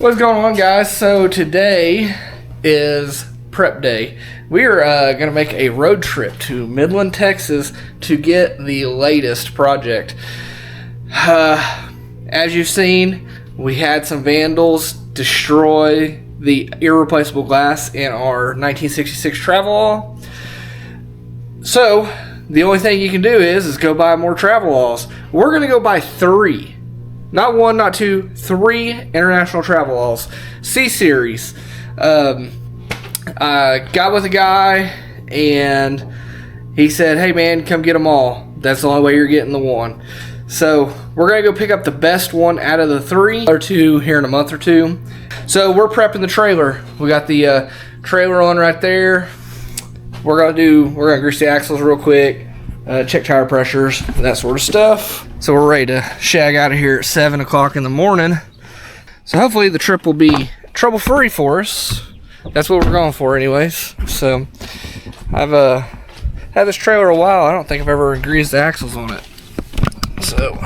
What's going on, guys? So today is prep day. We are going to make a road trip to Midland, Texas to get the latest project. As you've seen, we had some vandals destroy the irreplaceable glass in our 1966 Travelall. So the only thing you can do is go buy more Travelalls. We're going to go buy 3. Not 1, not 2, 3 International Travelalls. C-Series. I got with a guy and he said, hey man, come get them all. That's the only way you're getting the one. So we're going to go pick up the best one out of the 3 or 2 here in a month or 2. So we're prepping the trailer. We got the trailer on right there. We're gonna grease the axles real quick, check tire pressures, that sort of stuff. So we're ready to shag out of here at 7 o'clock in the morning. So hopefully the trip will be trouble-free for us. That's what we're going for anyways. So I've had this trailer a while. I don't think I've ever greased the axles on it. So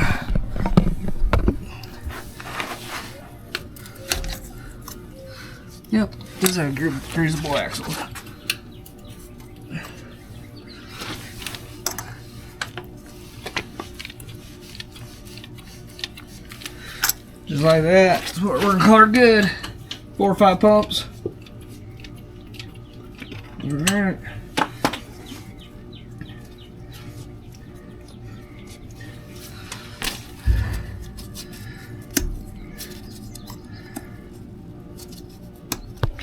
yep, these are greasable axles. Just like that. That's what we're gonna call her good. 4 or 5 pumps. Alright.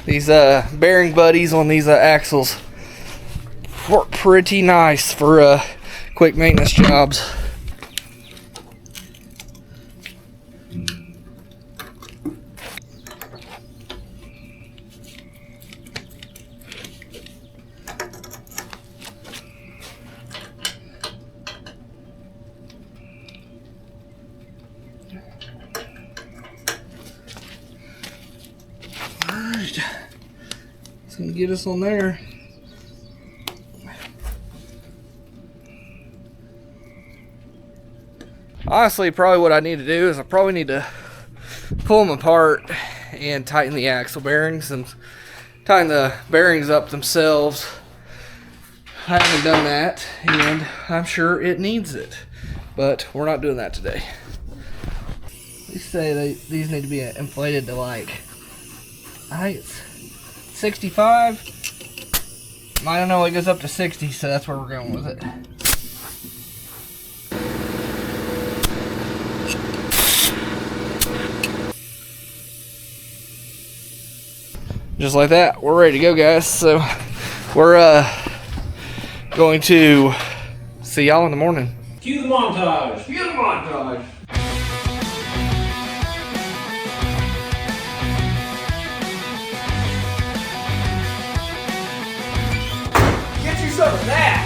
These bearing buddies on these axles work pretty nice for quick maintenance jobs. Alright, it's gonna get us on there. Honestly, probably what I need to do is I probably need to pull them apart and tighten the axle bearings and tighten the bearings up themselves. I haven't done that, and I'm sure it needs it, but we're not doing that today. They say these need to be inflated to like, I think it's 65. I don't know, it goes up to 60, so that's where we're going with it. Just like that, we're ready to go, guys. So we're going to see y'all in the morning. Cue the montage. Cue the montage. Get you some of that.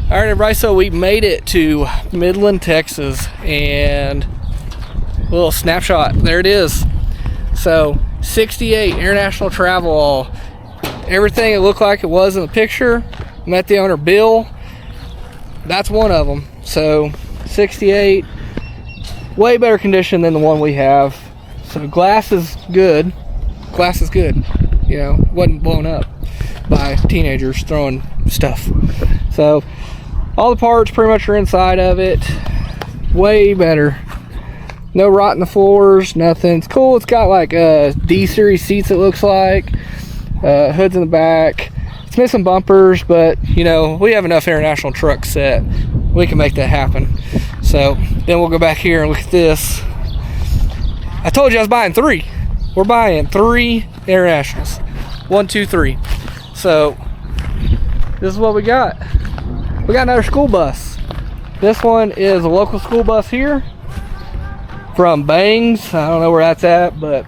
All right, everybody, so we made it to Midland, Texas, and a little snapshot, there it is. So 68 International Travelall, everything it looked like it was in the picture. Met the owner, Bill. That's one of them. So 68, way better condition than the one we have. So glass is good. Glass is good. You know, wasn't blown up by teenagers throwing stuff. So all the parts pretty much are inside of it. Way better No rot in the floors, nothing. It's cool. It's got like D-series seats, it looks like. Hoods in the back. It's missing bumpers, but you know, we have enough International trucks set. We can make that happen. So then we'll go back here and look at this. I told you I was buying 3. We're buying 3 Internationals. 1, 2, 3. So this is what we got. We got another school bus. This one is a local school bus here from Bangs. I don't know where that's at, but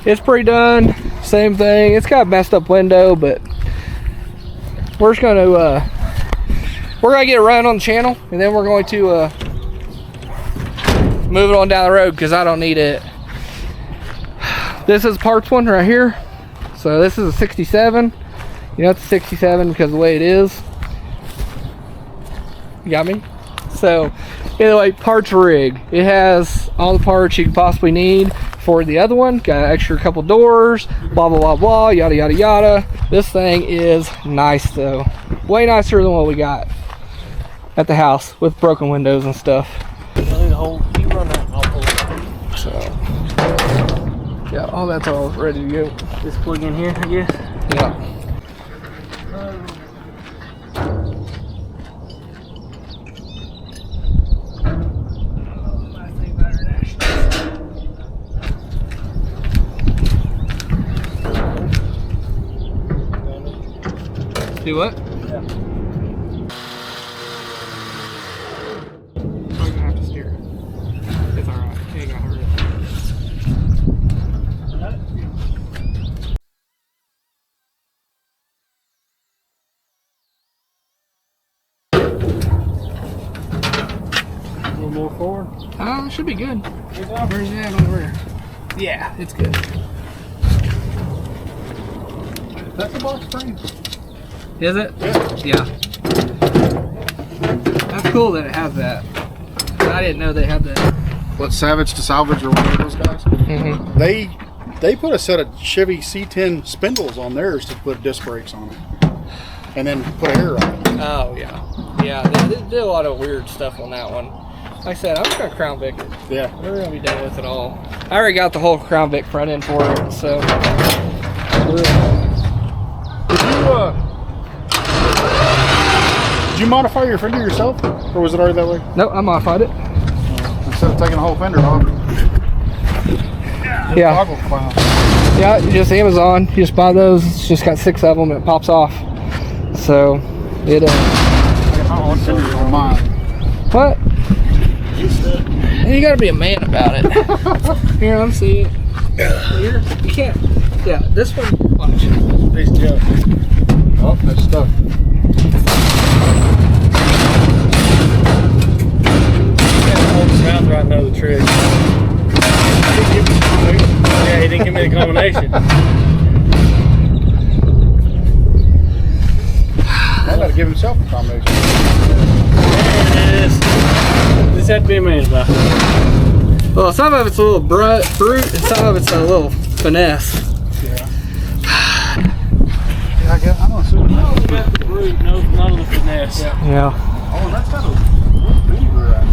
it's pre-done. Same thing. It's got a messed up window, but we're just gonna get it running on the channel, and then we're going to move it on down the road because I don't need it. This is parts one right here. So this is a 67. You know it's a 67 because of the way it is. You got me? So anyway, parts rig. It has all the parts you could possibly need for the other one. Got an extra couple doors, blah blah blah blah, yada yada yada. This thing is nice though. Way nicer than what we got at the house with broken windows and stuff. So yeah, all that's all ready to go. Just plug in here, I guess. Yeah. Do what? Yeah. I'm gonna have to steer. It's alright. You ain't gonna hurt it. A little more forward. Should be good. Where's that over there? Yeah, it's good. That's a box spring. Is it? Yeah. That's cool that it has that. I didn't know they had that. What, Savage to Salvage or one of those guys? Mm-hmm. They put a set of Chevy C10 spindles on theirs to put disc brakes on it, and then put air on it. Oh yeah, yeah. They did a lot of weird stuff on that one. Like I said, I'm just gonna Crown Vic it. Yeah. We're gonna be done with it all. I already got the whole Crown Vic front end for it, so. Did you modify your fender yourself, or was it already that way? Nope, I modified it. Instead of taking the whole fender off. Yeah. Toggle file. Yeah, just Amazon. You just buy those. It's just got 6 of them and it pops off. So it Oh, fender's on mine. what? You gotta be a man about it. Here, let me see it. Here, you can't. Yeah, this one. Watch. These two. Oh, that's stuck. Sounds right now the trick. Yeah, he didn't give me the combination. I gotta give himself a combination. There it is. This had to be a man about. Well, some of it's a little brute, and some of it's a little finesse. Yeah, I guess I'm assuming. No, we got the brute, no, none of the finesse. Yeah. Oh, that's got a beaver out.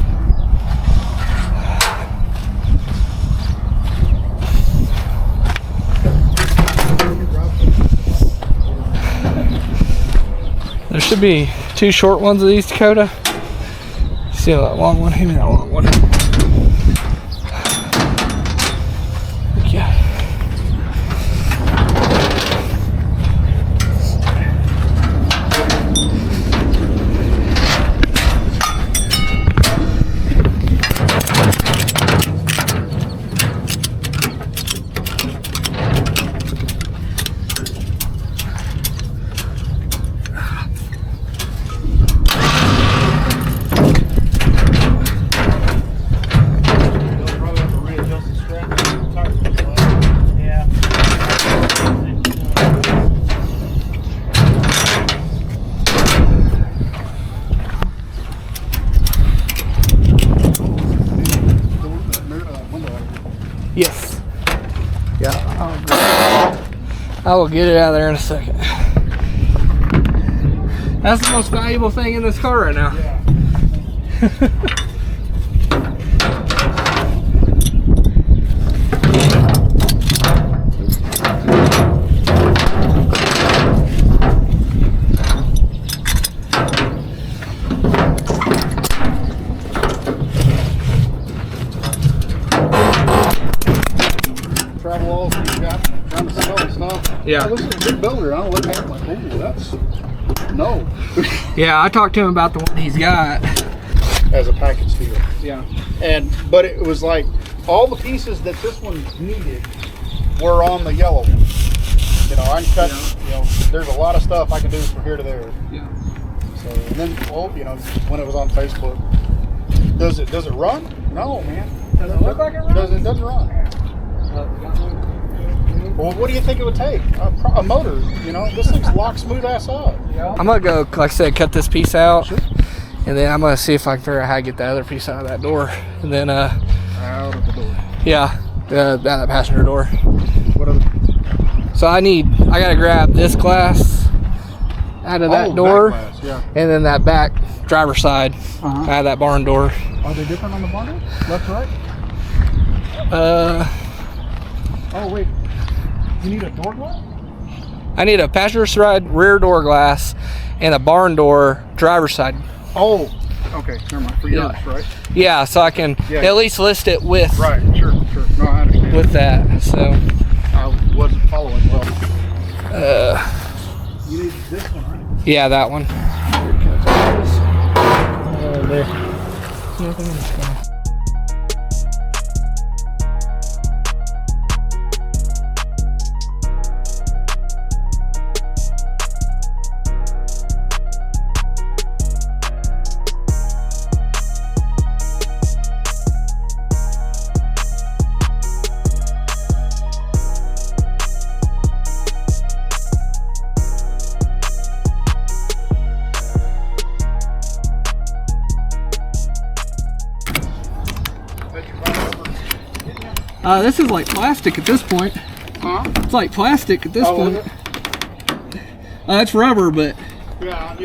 There should be 2 short ones of these, Dakota. See that long one? Give me that long one. Yeah. Yes. Yeah, I will get it out of there in a second. That's the most valuable thing in this car right now. Travelalls he's got trying to sell and stuff. Yeah. Oh, this is a big builder. I don't look at my thing. That's no. Yeah, I talked to him about the one he's got. As a package deal. Yeah. But it was like all the pieces that this one needed were on the yellow one. You know, I can cut. You know, there's a lot of stuff I can do from here to there. Yeah. So and then, well, you know, when it was on Facebook, does it run? No, man. Does it look like it runs? It doesn't run. Well, what do you think it would take? A motor, you know? This thing's lock smooth ass up. I'm gonna go, like I said, cut this piece out. Sure. And then I'm gonna see if I can figure out how to get the other piece out of that door. And then, Out of the door. yeah, out of that passenger door. What other? So I gotta grab this glass out of that door. Back glass, yeah. And then that back driver's side out of that barn door. Are they different on the bundle? Left, right? Oh, wait. You need a door glass? I need a passenger side rear door glass and a barn door driver's side. Oh, okay. Never mind. For yours, Yeah. right? Yeah, so I can Yeah. at least list it with Right. Sure. No, I understand. with that. So I wasn't following well. You need this one, right? yeah, that one. There. Nothing in this one. This is like plastic at this point. Huh? It's like plastic at this Oh, point. is it? It's rubber, but Yeah.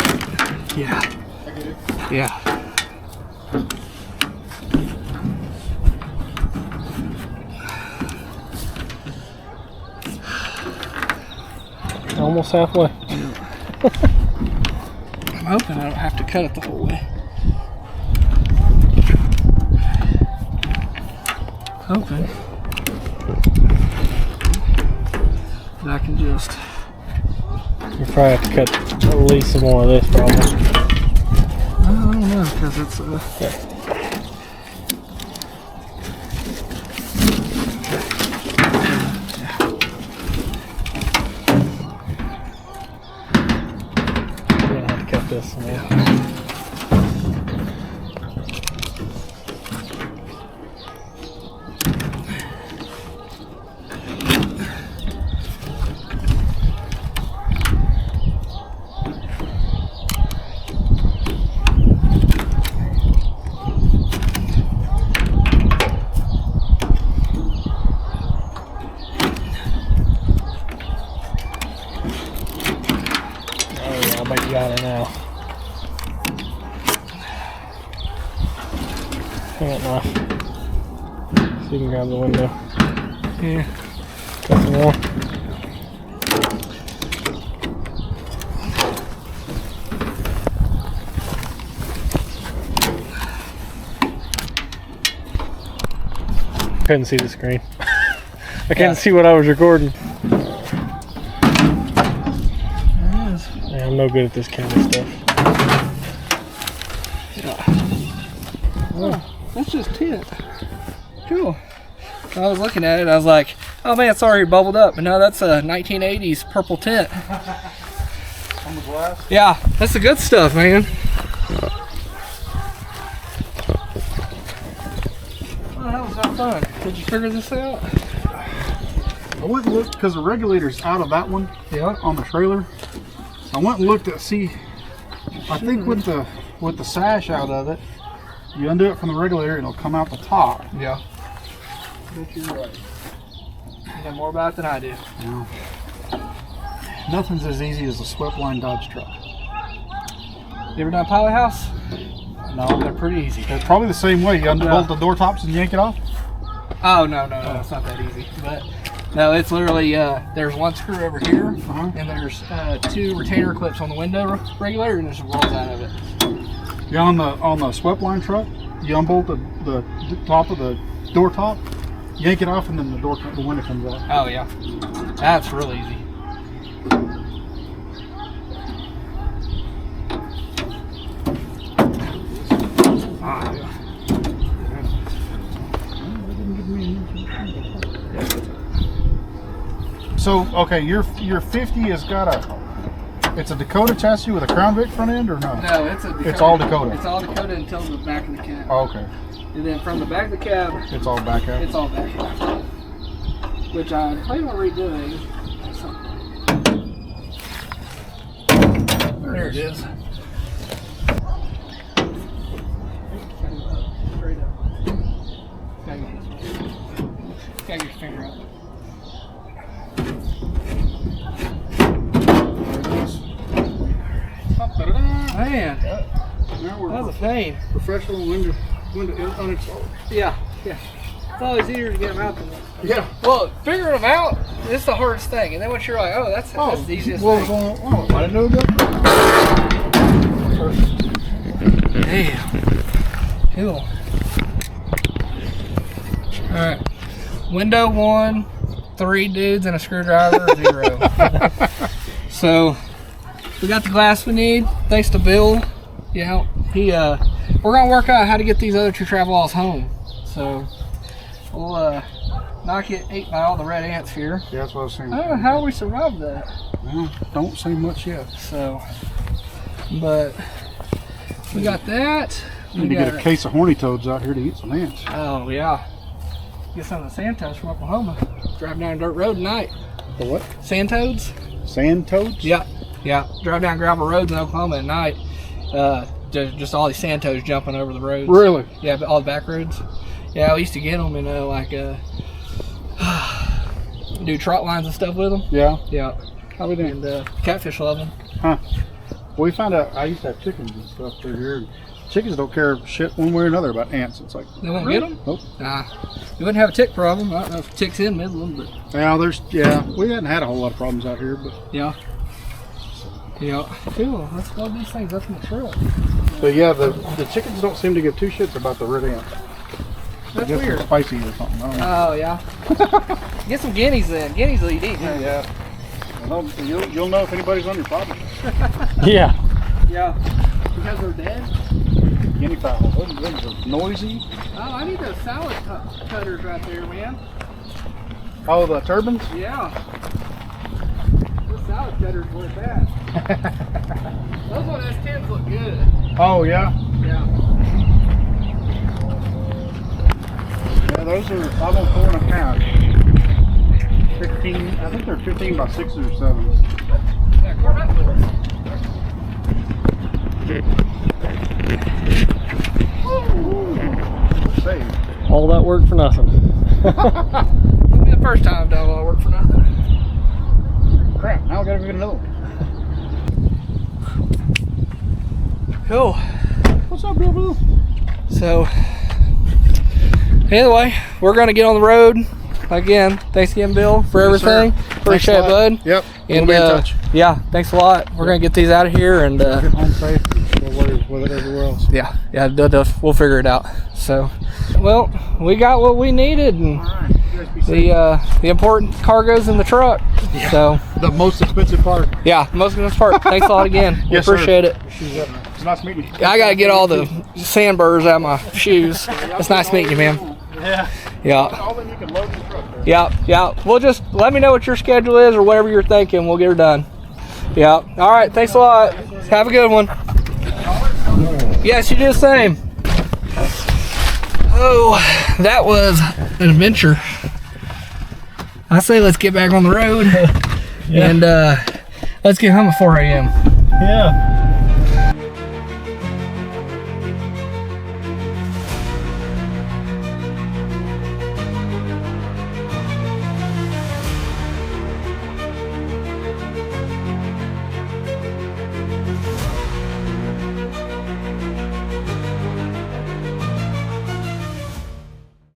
yeah, I get it. yeah. Almost halfway. I'm hoping I don't have to cut it the whole way. Hoping that I can just. You probably have to cut at least some more of this, probably. I don't know because it's You're gonna have to cut this one out. I bet you got it now. Hang it now. So you can grab the window. yeah. Got some more. Couldn't see the screen. I couldn't see what I was recording. There it is. Yeah, I'm no good at this camera stuff. Oh, that's just tint. Cool. I was looking at it, I was like, oh man, it's already bubbled up. But no, that's a 1980s purple tint. On the glass? Yeah, that's the good stuff, man. What the hell was that fun? Did you figure this out? I went and looked because the regulator's out of that one Yeah. on the trailer. I went and looked to see. I think with the sash out of it, you undo it from the regulator, it'll come out the top. Yeah. But you're right. You know more about it than I do. No. Nothing's as easy as a swept line Dodge truck. You ever done a pilot house? No, they're pretty easy. They're probably the same way. You unbolt the door tops and yank it off. Oh no, it's not that easy. But no, it's literally there's one screw over here, and there's two retainer clips on the window regulator, and it just rolls out of it. Yeah, on the swept line truck, you unbolt the top of the door top, yank it off, and then the window comes out. Oh yeah, that's real easy. So okay, your 50 has got it's a Dakota chassis with a Crown Vic front end, or no? No, it's a Dakota. It's all Dakota. It's all Dakota until the back of the cab. Oh, okay. And then from the back of the cab, It's all back out. it's all back out. Which I plan on redoing. So. There it is. Straight up. Gotta get your finger up. Man, Now we're that was a pain. professional window uninstalled. Yeah, yeah. It's always easier to get them out than that. Yeah. Well, figuring them out is the hardest thing. And then once you're like, oh, that's the easiest thing. I didn't know that. Damn. Cool. Alright. Window 1, 3 dudes and a screwdriver, 0. So, we got the glass we need, thanks to Bill. Yeah, we're gonna work out how to get these other 2 Travelalls home. So, we'll knock it 8 by all the red ants here. Yeah, that's what I was saying. I don't know how we survived that. Well, don't say much yet. So, but we got that. We need to get a case of horny toads out here to eat some ants. Oh yeah. Get some of the sand toads from Oklahoma. Drive down a dirt road at night. The what? Sand toads? Sand toads? Yeah. Yeah. Drive down gravel roads in Oklahoma at night. Just all these sand toads jumping over the roads. Really? Yeah, all the back roads. Yeah, we used to get them and like do trot lines and stuff with them. Yeah. Yeah. How we doing? And catfish love them. Huh. Well, we found out, I used to have chickens and stuff through here. And chickens don't care shit one way or another about ants. It's like, They won't get them? nope. Nah. You wouldn't have a tick problem. I don't know if ticks in Midland, but Well, we hadn't had a whole lot of problems out here, but yeah. Yeah. Cool. Let's load these things up in the truck. yeah, the chickens don't seem to give 2 shits about the red ants. That's Guess weird. they're spicy or something. I don't know. Oh yeah. Get some guineas then. Guineas will eat. Yeah. Well, you'll know if anybody's on your property. Yeah. Yeah. Because they're dead. Guinea fowl. Those are noisy. Oh, I need those salad cutters right there, man. Oh, the turbines? Yeah. Those salad cutters worth that. Those on S10s look good. Oh, yeah. Yeah. Yeah, those are 504.5. 15, I think they're 15 by 6s or 7s. Yeah, Corvette wheels. Saved. All that work for nothing. It'll be the first time I've done all that work for nothing. Crap, now I gotta go get another one. Cool. What's up, Bill? So, anyway, we're going to get on the road. Again, thanks again, Bill, for everything. Appreciate it, bud. Yep. And we'll be in touch. yeah, thanks a lot. We're going to get these out of here and Get home safe and we'll worry with it everywhere else. yeah, we'll figure it out. So, well, we got what we needed and Alright, you guys be safe. the important cargo's in the truck. Yeah. So, The most expensive part. yeah, most of this part. Thanks a lot again. We Yes, sir. appreciate it. It's nice meeting you. I got to get all the sandburrs out of my shoes. It's nice meeting you, man. Yeah. Yeah. All then you can load the truck there. Yeah. We'll just let me know what your schedule is or whatever you're thinking. We'll get her done. Yeah. All right. Thanks a lot. Have a good one. Yes, you do the same. Oh, that was an adventure. I say let's get back on the road and let's get home at 4 a.m. Yeah.